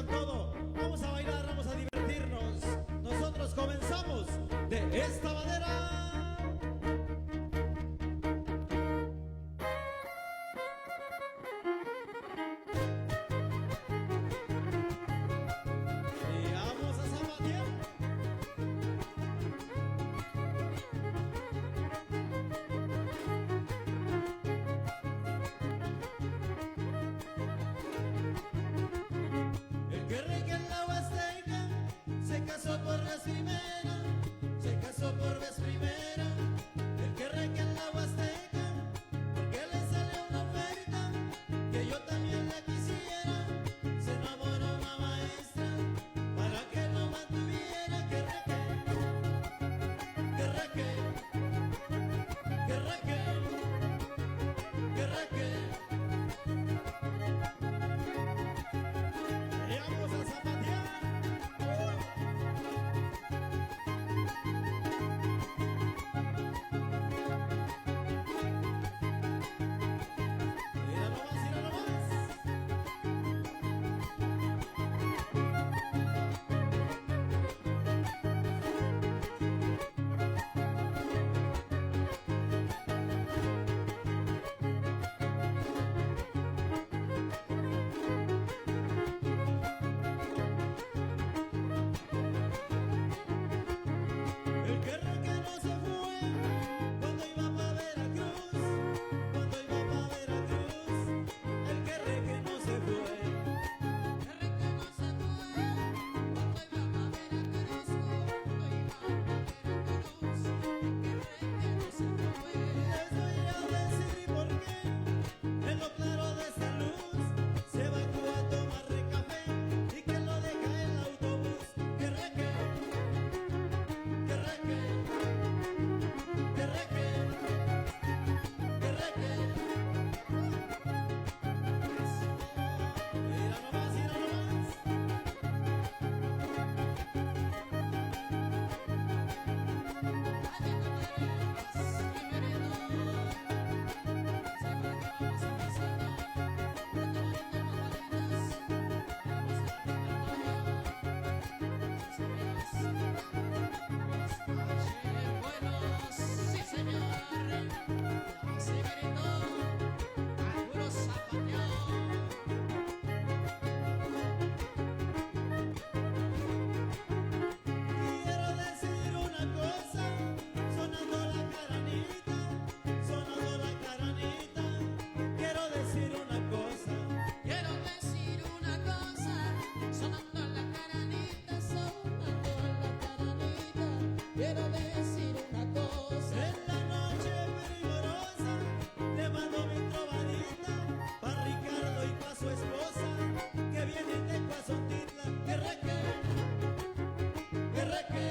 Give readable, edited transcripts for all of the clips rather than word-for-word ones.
con todo. Vamos a bailar, vamos a divertirnos. Nosotros comenzamos de esta manera. Y vamos a zapatear. El que regue en la Huasteca se casó por vez primera, se casó por vez primera. El que regue en la Huasteca, porque le sale una oferta que yo también la quisiera. Se enamoró una maestra para que lo mantuviera. Que regue, que regue, que regue, que regue. Y vamos a zapatear. Mira nomás, mira nomás. El que reque no se fue cuando iba pa' Veracruz, cuando iba pa' Veracruz. El que reque no se fue. El reque no se fue cuando iba pa' Veracruz, cuando iba pa' Veracruz. El reque no se fue. Les voy a decir por qué. En lo claro de esta luz se bajó a tomar café y que lo deja el autobús. Que reque, que reque, que reque, que reque. Mira nomás, mira nomás. Dale, compadres, bienvenido. Se fue que vamos a empezar. Prende más bolitas. Vamos a darle buenos, sí señor. Así merito, al puro zapateo. Quiero decir una cosa, sonando la caranita, sonando la caranita. Quiero decir una cosa. Quiero decir una cosa, sonando la caranita, sonando la caranita. Quiero decir una cosa. En la noche primorosa le mando mi trovadita pa' Ricardo y pa' su esposa que vienen de Cuazotitla. Que reque, que reque,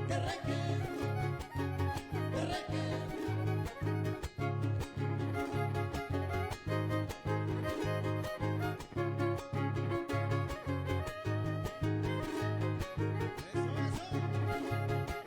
que reque, que reque. Eso, eso.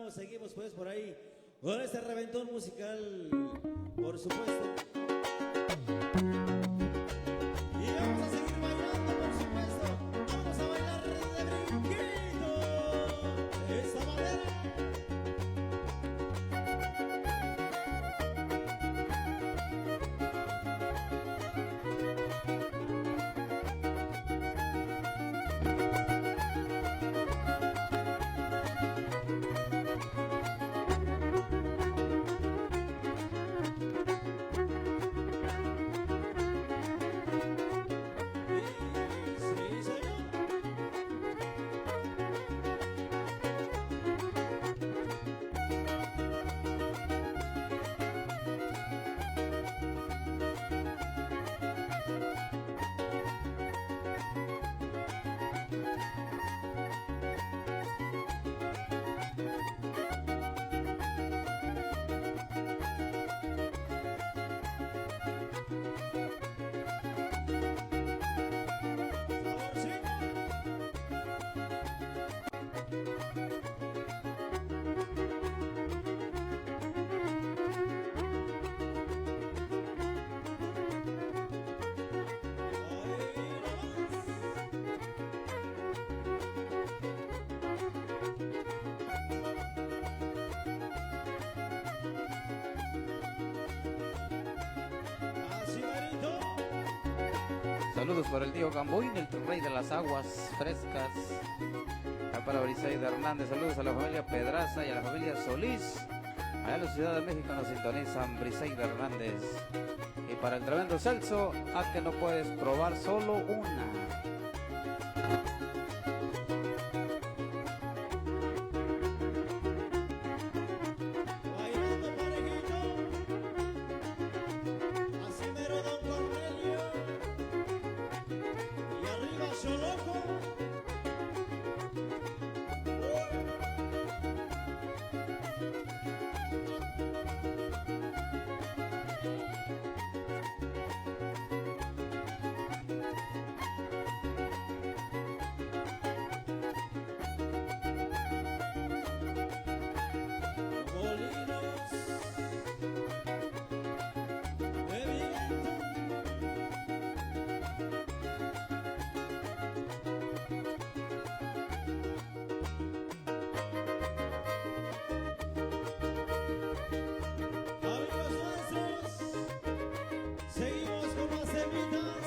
hermanos, seguimos pues por ahí con este reventón musical, por supuesto. Y vamos a seguir bailando, por supuesto. Vamos a bailar de brinquito. De esta manera. Sí, señor. Saborcito. Ahí nomás. Así merito. Saludos para el tío Gamboín, el rey de las aguas frescas. Acá para Briseida Hernández, saludos a la familia Pedraza y a la familia Solís. Allá en la Ciudad de México nos sintonizan Briseida Hernández. Y para el tremendo Celso, a que no puedes probar solo una. Bailando parejito. Así mero Don Cornelio. Y arriba Choloco. Molinos de viento. Amigos nuestros, seguimos con más temitas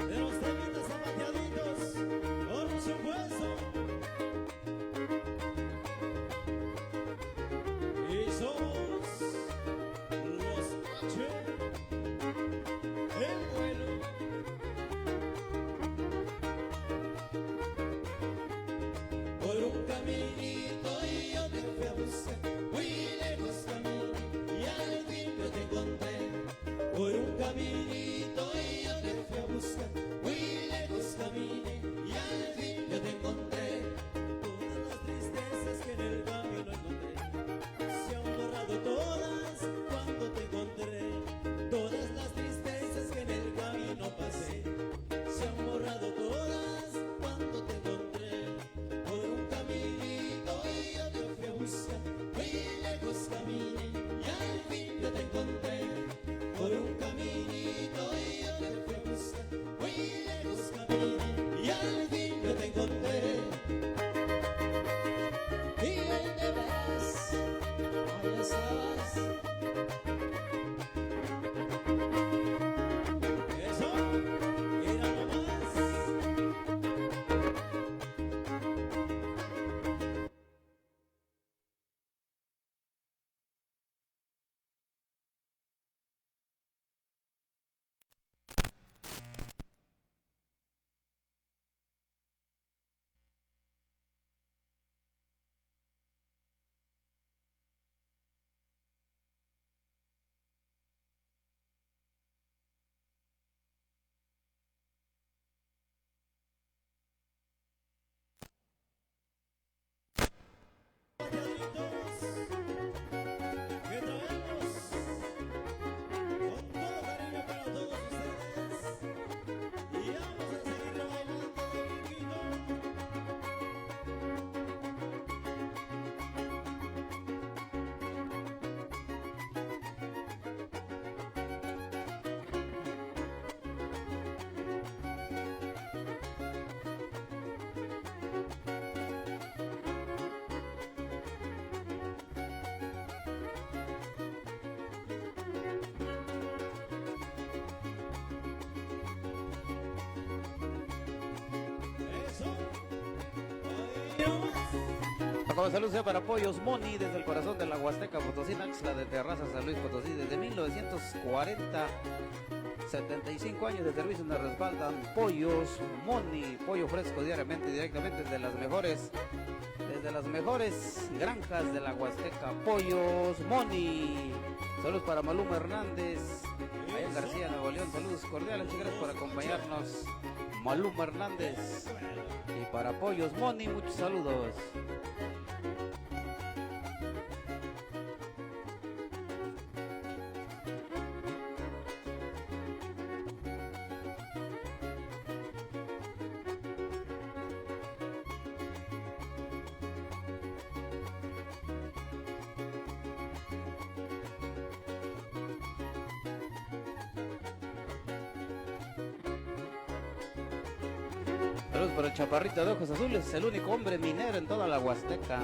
de los temitas zapateaditos, por supuesto. Y somos los H, el vuelo. Por un caminito y yo te fui a buscar, muy lejos caminé y al fin yo te encontré. Por un caminito y yo te fui a buscar, muy lejos caminé y al fin yo te encontré. Todas las tristezas que en el camino encontré se han borrado todas cuando te encontré. Todas las tristezas que en el camino pasé se han borrado todas cuando te encontré. Por un caminito y yo te fui a buscar, muy lejos caminé y al fin yo te encontré. Por un caminito Como saludo sea para Pollos Moni desde el corazón de la Huasteca Potosí, Naxla de Terraza San Luis Potosí, desde 1940, 75 años de servicio nos respaldan Pollos Moni, pollo fresco diariamente, directamente desde las mejores granjas de la Huasteca, Pollos Moni. Saludos para Maluma Hernández, allá en García, Nuevo León, saludos cordiales y gracias por acompañarnos, Maluma Hernández. Y para Pollos Moni, muchos saludos. Saludos para el Chaparrito de ojos azules, el único hombre minero en toda la Huasteca.